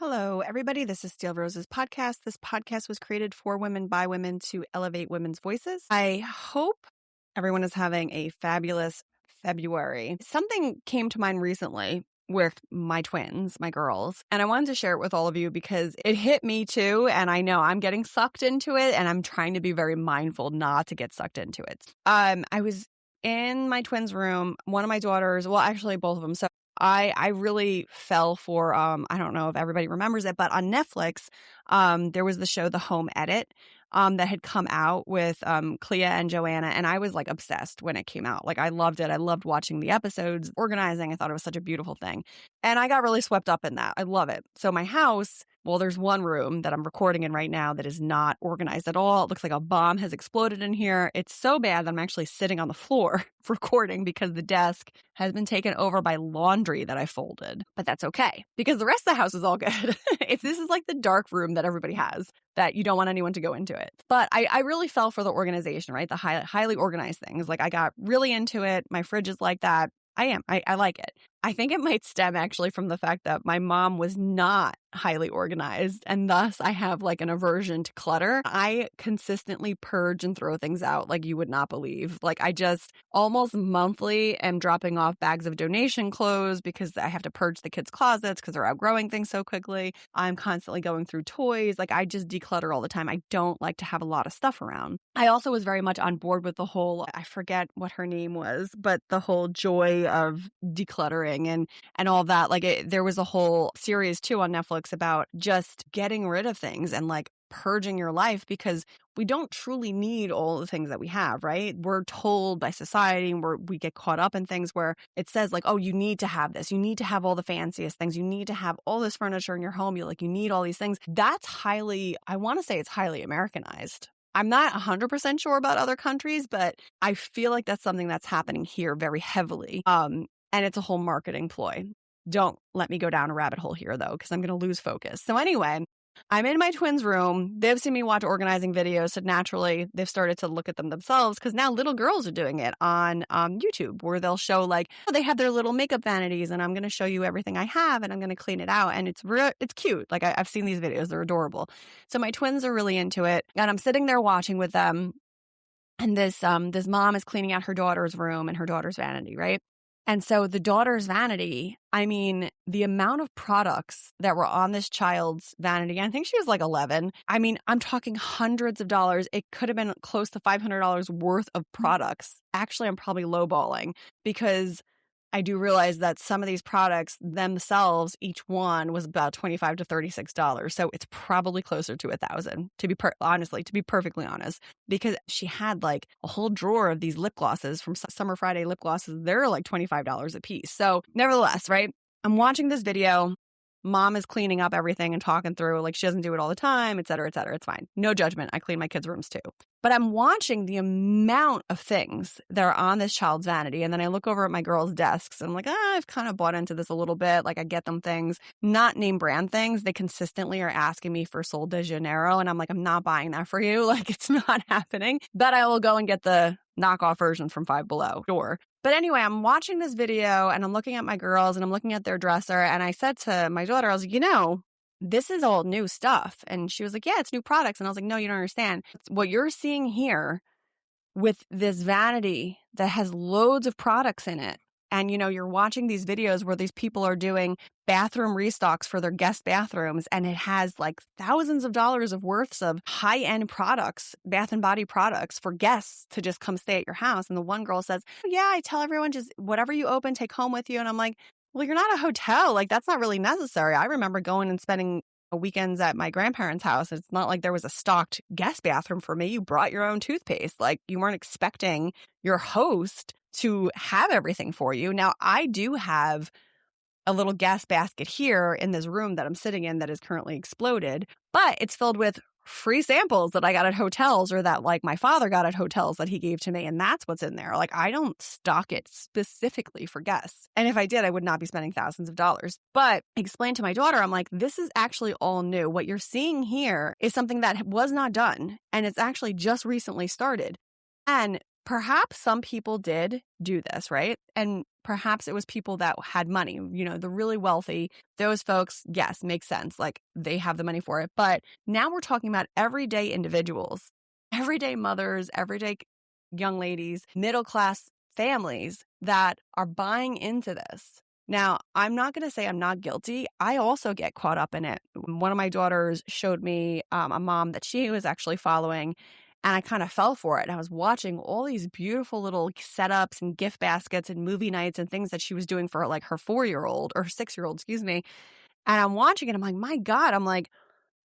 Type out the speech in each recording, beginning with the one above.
Hello, everybody. This is Steel Rose's podcast. This podcast was created for women by women to elevate women's voices. I hope everyone is having a fabulous February. Something came to mind recently with my twins, my girls, and I wanted to share it with all of you because it hit me too. And I know I'm getting sucked into it, and I'm trying to be very mindful not to get sucked into it. I was in my twins' room. One of my daughters, well, actually both of them. So I really fell for, I don't know if everybody remembers it, but on Netflix, there was the show The Home Edit that had come out with Clea and Joanna, and I was like obsessed when it came out. Like, I loved it. I loved watching the episodes, organizing. I thought it was such a beautiful thing. And I got really swept up in that. I love it. So my house, well, there's one room that I'm recording in right now that is not organized at all. It looks like a bomb has exploded in here. It's so bad that I'm actually sitting on the floor recording because the desk has been taken over by laundry that I folded. But that's okay because the rest of the house is all good. This is like the dark room that everybody has that you don't want anyone to go into it. But I really fell for the organization, right? The highly organized things. Like, I got really into it. My fridge is like that. I like it. I think it might stem actually from the fact that my mom was not highly organized, and thus I have like an aversion to clutter. I consistently purge and throw things out like you would not believe. Like, I just almost monthly am dropping off bags of donation clothes because I have to purge the kids' closets because they're outgrowing things so quickly. I'm constantly going through toys. Like, I just declutter all the time. I don't like to have a lot of stuff around. I also was very much on board with the whole, I forget what her name was, but the whole joy of decluttering and all that. Like, there was a whole series too on Netflix about just getting rid of things and like purging your life because we don't truly need all the things that we have, right? We're told by society, and we get caught up in things where it says like, oh, you need to have this. You need to have all the fanciest things. You need to have all this furniture in your home. You need all these things. That's I want to say it's highly Americanized. I'm not 100% sure about other countries, but I feel like that's something that's happening here very heavily. And it's a whole marketing ploy. Don't let me go down a rabbit hole here, though, because I'm going to lose focus. So anyway, I'm in my twins' room. They've seen me watch organizing videos, so naturally they've started to look at them themselves because now little girls are doing it on YouTube, where they'll show like, oh, they have their little makeup vanities, and I'm going to show you everything I have, and I'm going to clean it out, and it's cute. Like, I've seen these videos; they're adorable. So my twins are really into it, and I'm sitting there watching with them, and this mom is cleaning out her daughter's room and her daughter's vanity, right? And so the daughter's vanity, I mean, the amount of products that were on this child's vanity, I think she was like 11. I mean, I'm talking hundreds of dollars. It could have been close to $500 worth of products. Actually, I'm probably lowballing because I do realize that some of these products themselves, each one was about $25 to $36. So it's probably closer to $1,000 to be perfectly honest, because she had like a whole drawer of these lip glosses from Summer Friday lip glosses. They're like $25 a piece. So nevertheless, right? I'm watching this video. Mom is cleaning up everything and talking through, like, she doesn't do it all the time, et cetera, et cetera. It's fine. No judgment. I clean my kids' rooms too. But I'm watching the amount of things that are on this child's vanity. And then I look over at my girls' desks and I'm like, I've kind of bought into this a little bit. Like, I get them things, not name brand things. They consistently are asking me for Sol de Janeiro. And I'm like, I'm not buying that for you. Like, it's not happening. But I will go and get the knockoff version from Five Below. Sure. But anyway, I'm watching this video and I'm looking at my girls and I'm looking at their dresser. And I said to my daughter, I was like, this is all new stuff. And she was like, yeah, it's new products. And I was like, no, you don't understand. What you're seeing here with this vanity that has loads of products in it. And, you're watching these videos where these people are doing bathroom restocks for their guest bathrooms. And it has like thousands of dollars of worths of high-end products, bath and body products for guests to just come stay at your house. And the one girl says, yeah, I tell everyone just whatever you open, take home with you. And I'm like, well, you're not a hotel. Like, that's not really necessary. I remember going and spending weekends at my grandparents' house. It's not like there was a stocked guest bathroom for me. You brought your own toothpaste. Like, you weren't expecting your host to have everything for you. Now, I do have a little gas basket here in this room that I'm sitting in that is currently exploded, but it's filled with free samples that I got at hotels or that like my father got at hotels that he gave to me. And that's what's in there. Like, I don't stock it specifically for guests. And if I did, I would not be spending thousands of dollars. But I explained to my daughter, I'm like, this is actually all new. What you're seeing here is something that was not done. And it's actually just recently started. And perhaps some people did do this, right? And perhaps it was people that had money, the really wealthy. Those folks, yes, makes sense. Like they have the money for it. But now we're talking about everyday individuals, everyday mothers, everyday young ladies, middle-class families that are buying into this. Now, I'm not going to say I'm not guilty. I also get caught up in it. One of my daughters showed me a mom that she was actually following, and I kind of fell for it. I was watching all these beautiful little setups and gift baskets and movie nights and things that she was doing for like her 4-year-old or 6-year-old, excuse me. And I'm watching it. I'm like, my God,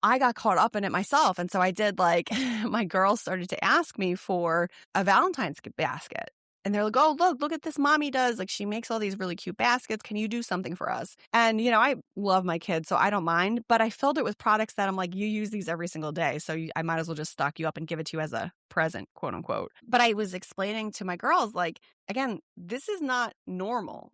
I got caught up in it myself. And so I did my girls started to ask me for a Valentine's basket. And they're like, oh, look at this mommy does. Like she makes all these really cute baskets. Can you do something for us? And, I love my kids, so I don't mind. But I filled it with products that I'm like, you use these every single day. So I might as well just stock you up and give it to you as a present, quote unquote. But I was explaining to my girls, again, this is not normal.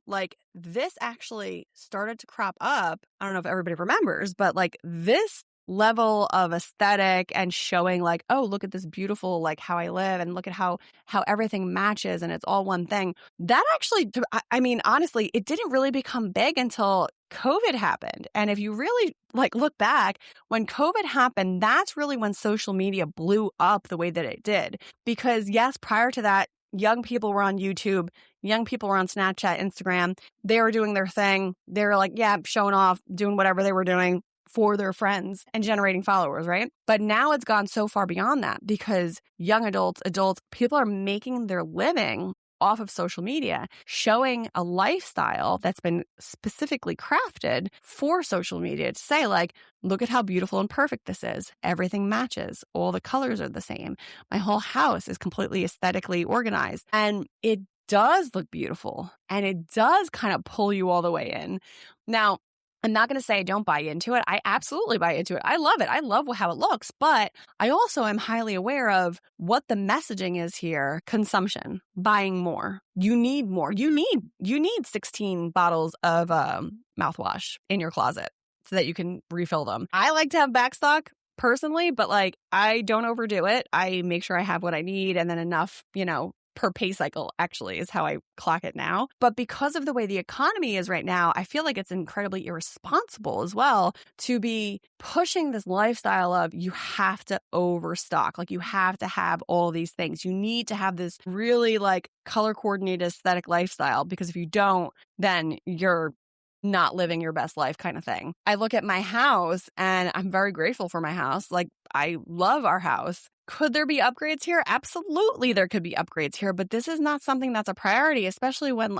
This actually started to crop up. I don't know if everybody remembers, but this level of aesthetic and showing oh, look at this beautiful, how I live and look at how everything matches and it's all one thing. That actually, I mean, honestly, it didn't really become big until COVID happened. And if you really look back, when COVID happened, that's really when social media blew up the way that it did. Because yes, prior to that, young people were on YouTube, young people were on Snapchat, Instagram. They were doing their thing. They were showing off, doing whatever they were doing for their friends and generating followers, right? But now it's gone so far beyond that because young adults, people are making their living off of social media, showing a lifestyle that's been specifically crafted for social media to say look at how beautiful and perfect this is. Everything matches. All the colors are the same. My whole house is completely aesthetically organized. And it does look beautiful and it does kind of pull you all the way in. Now, I'm not going to say I don't buy into it. I absolutely buy into it. I love it. I love how it looks, but I also am highly aware of what the messaging is here. Consumption, buying more. You need more. You need 16 bottles of mouthwash in your closet so that you can refill them. I like to have backstock personally, but I don't overdo it. I make sure I have what I need and then enough, per pay cycle actually is how I clock it now. But because of the way the economy is right now, I feel like it's incredibly irresponsible as well to be pushing this lifestyle of you have to overstock. You have to have all these things. You need to have this really color coordinated aesthetic lifestyle because if you don't, then you're not living your best life kind of thing. I look at my house and I'm very grateful for my house. I love our house. Could there be upgrades here? Absolutely, there could be upgrades here, but this is not something that's a priority, especially when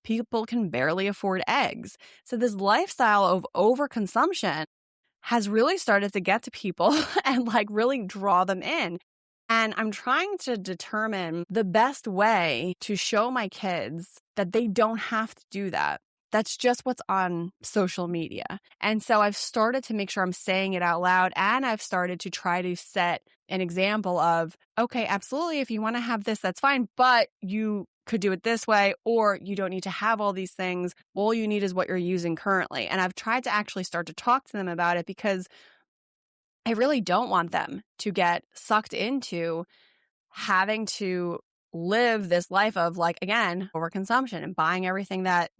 people can barely afford eggs. So this lifestyle of overconsumption has really started to get to people and really draw them in. And I'm trying to determine the best way to show my kids that they don't have to do that. That's just what's on social media. And so I've started to make sure I'm saying it out loud, and I've started to try to set an example of, okay, absolutely, if you want to have this, that's fine, but you could do it this way, or you don't need to have all these things. All you need is what you're using currently. And I've tried to actually start to talk to them about it because I really don't want them to get sucked into having to live this life of again, overconsumption and buying everything that,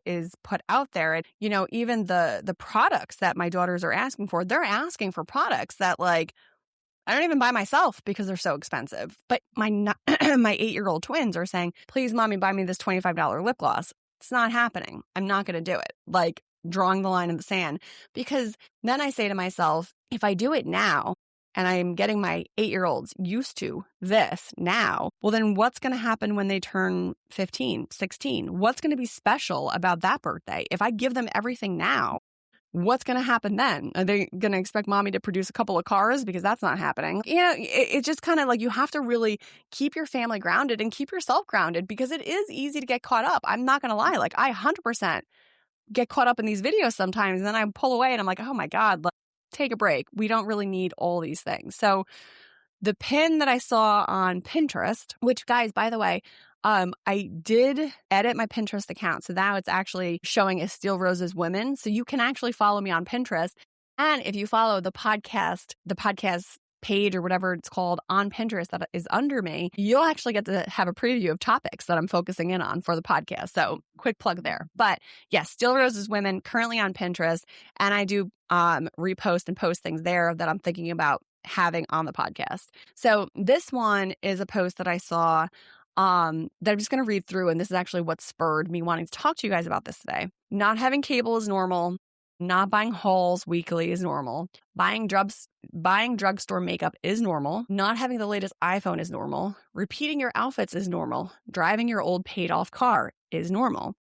is put out there. And, even the products that my daughters are asking for, they're asking for products that I don't even buy myself because they're so expensive. But my 8-year-old twins are saying, please, mommy, buy me this $25 lip gloss. It's not happening. I'm not going to do it. Drawing the line in the sand. Because then I say to myself, if I do it now, and I'm getting my 8-year-olds used to this now, well, then what's going to happen when they turn 15, 16? What's going to be special about that birthday? If I give them everything now, what's going to happen then? Are they going to expect mommy to produce a couple of cars? Because that's not happening. It's just kind of you have to really keep your family grounded and keep yourself grounded because it is easy to get caught up. I'm not going to lie. I 100% get caught up in these videos sometimes. And then I pull away and I'm like, oh my God, take a break. We don't really need all these things. So the pin that I saw on Pinterest, which guys, by the way, I did edit my Pinterest account. So now it's actually showing as Steel Roses Women. So you can actually follow me on Pinterest. And if you follow the podcast page or whatever it's called on Pinterest that is under me, you'll actually get to have a preview of topics that I'm focusing in on for the podcast. So quick plug there. But yes, Still Roses Women currently on Pinterest. And I do repost and post things there that I'm thinking about having on the podcast. So this one is a post that I saw that I'm just going to read through. And this is actually what spurred me wanting to talk to you guys about this today. Not having cable is normal. Not buying hauls weekly is normal. Buying drugstore makeup is normal. Not having the latest iPhone is normal. Repeating your outfits is normal. Driving your old paid off car is normal.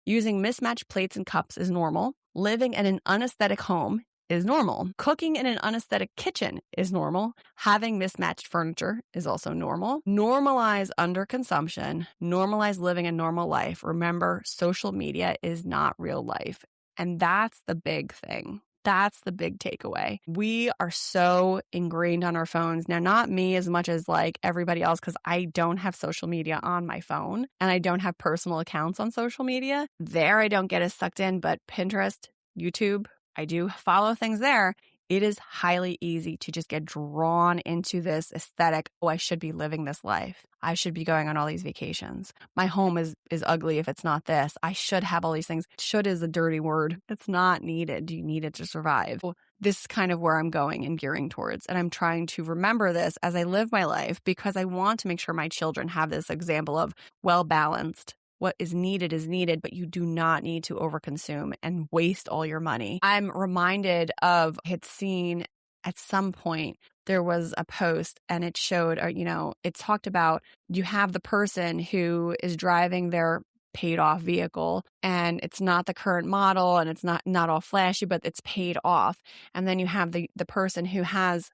Using mismatched plates and cups is normal. Living in an unaesthetic home is normal. Cooking in an unaesthetic kitchen is normal. Having mismatched furniture is also normal. Normalize underconsumption. Normalize living a normal life. Remember, social media is not real life. And that's the big thing. That's the big takeaway. We are so ingrained on our phones. Now, not me as much as like everybody else, because I don't have social media on my phone and I don't have personal accounts on social media. There, I don't get as sucked in, but Pinterest, YouTube, I do follow things there. It is highly easy to just get drawn into this aesthetic. Oh, I should be living this life. I should be going on all these vacations. My home is ugly if it's not this. I should have all these things. Should is a dirty word. It's not needed. You need it to survive. This is kind of where I'm going and gearing towards. And I'm trying to remember this as I live my life because I want to make sure my children have this example of well-balanced. What is needed, but you do not need to overconsume and waste all your money. I'm reminded of, I had seen at some point, there was a post and it showed, it talked about you have the person who is driving their paid off vehicle and it's not the current model and it's not all flashy, but it's paid off. And then you have the person who has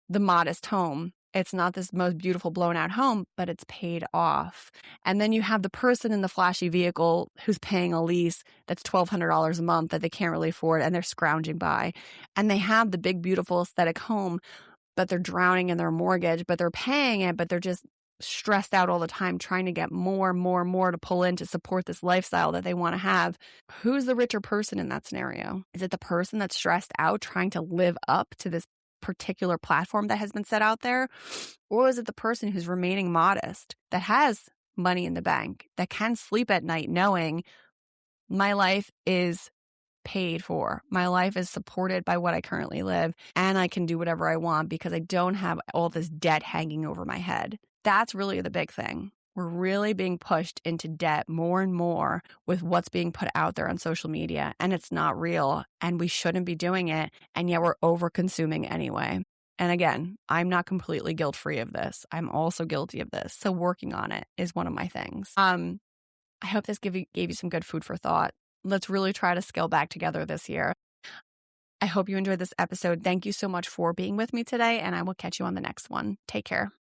the modest home. It's not this most beautiful blown out home, but it's paid off. And then you have the person in the flashy vehicle who's paying a lease that's $1,200 a month that they can't really afford and they're scrounging by. And they have the big, beautiful aesthetic home, but they're drowning in their mortgage, but they're paying it, but they're just stressed out all the time trying to get more to pull in to support this lifestyle that they want to have. Who's the richer person in that scenario? Is it the person that's stressed out trying to live up to this particular platform that has been set out there? Or is it the person who's remaining modest, that has money in the bank, that can sleep at night knowing my life is paid for, my life is supported by what I currently live, and I can do whatever I want because I don't have all this debt hanging over my head? That's really the big thing. We're really being pushed into debt more and more with what's being put out there on social media, and it's not real, and we shouldn't be doing it, and yet we're over-consuming anyway. And again, I'm not completely guilt-free of this. I'm also guilty of this, so working on it is one of my things. I hope this gave you some good food for thought. Let's really try to scale back together this year. I hope you enjoyed this episode. Thank you so much for being with me today, and I will catch you on the next one. Take care.